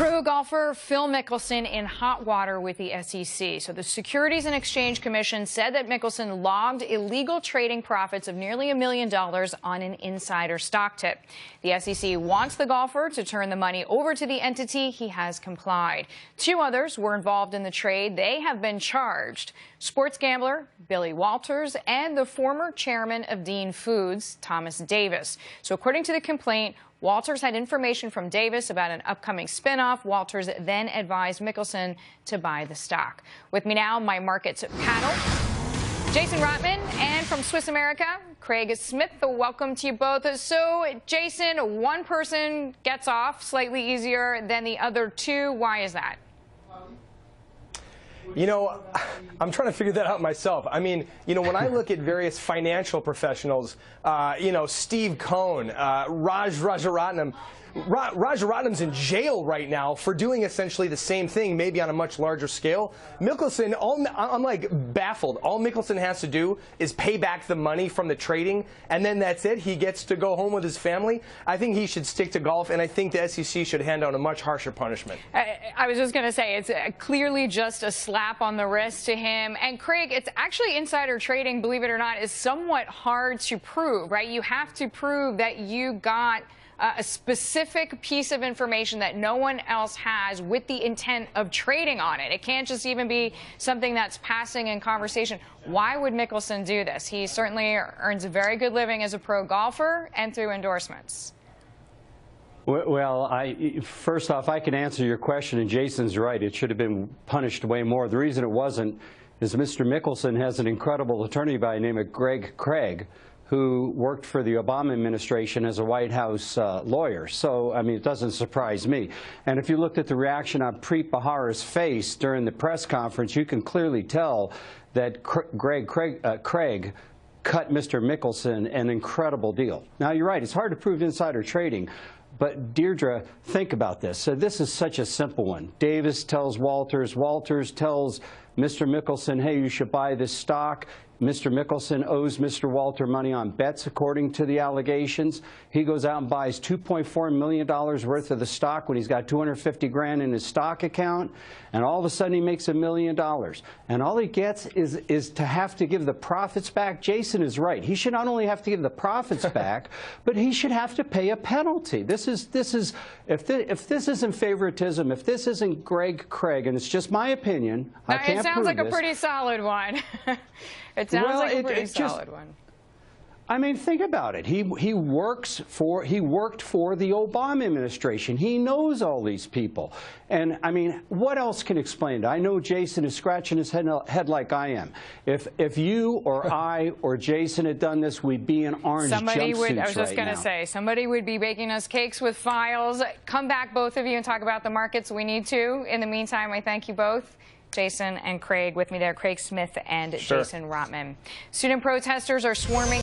Pro golfer Phil Mickelson in hot water with the SEC. So the Securities and Exchange Commission said that Mickelson logged illegal trading profits of nearly $1 million on an insider stock tip. The SEC wants the golfer to turn the money over to the entity. He has complied. Two others were involved in the trade. They have been charged. Sports gambler Billy Walters and the former chairman of Dean Foods, Thomas Davis. So according to the complaint, Walters had information from Davis about an upcoming spinoff. Walters then advised Mickelson to buy the stock. With me now, my markets panel, Jason Rotman, and from Swiss America, Craig Smith. Welcome to you both. So, Jason, one person gets off slightly easier than the other two. Why is that? You know, I'm trying to figure that out myself. I mean, you know, when I look at various financial professionals, you know, Steve Cohn, Raj Ratnam's in jail right now for doing essentially the same thing, maybe on a much larger scale. Mickelson, I'm like baffled. All Mickelson has to do is pay back the money from the trading, and then that's it. He gets to go home with his family. I think he should stick to golf, and I think the SEC should hand out a much harsher punishment. I was just going to say, it's clearly just a slap on the wrist to him. And Craig, it's actually insider trading, believe it or not, is somewhat hard to prove, right? You have to prove that you got a specific piece of information that no one else has with the intent of trading on it. It can't just even be something that's passing in conversation. Why would Mickelson do this? He certainly earns a very good living as a pro golfer and through endorsements. Well, first off, I can answer your question, and Jason's right. It should have been punished way more. The reason it wasn't is Mr. Mickelson has an incredible attorney by the name of Greg Craig, who worked for the Obama administration as a White House lawyer. So, I mean, it doesn't surprise me. And if you looked at the reaction on Preet Bharara's face during the press conference, you can clearly tell that Craig cut Mr. Mickelson an incredible deal. Now, you're right, it's hard to prove insider trading. But, Deirdre, think about this. So this is such a simple one. Davis tells Walters. Walters tells Mr. Mickelson, hey, you should buy this stock. Mr. Mickelson owes Mr. Walter money on bets, according to the allegations. He goes out and buys $2.4 million worth of the stock when he's got $250 grand in his stock account, and all of a sudden he makes $1 million. And all he gets is to have to give the profits back. Jason is right. He should not only have to give the profits back, but he should have to pay a penalty. If this isn't favoritism, if this isn't Greg Craig, and it's just my opinion, I can't prove this. It sounds like a pretty solid one. It sounds like a pretty solid one. I mean, think about it. He worked for the Obama administration. He knows all these people. And, I mean, what else can explain it? I know Jason is scratching his head like I am. If you or I or Jason had done this, we'd be in orange jumpsuits right now. I was just going to say, somebody would be baking us cakes with files. Come back, both of you, and talk about the markets. We need to. In the meantime, I thank you both. Jason and Craig with me there, Craig Smith and Jason Rotman. Student protesters are swarming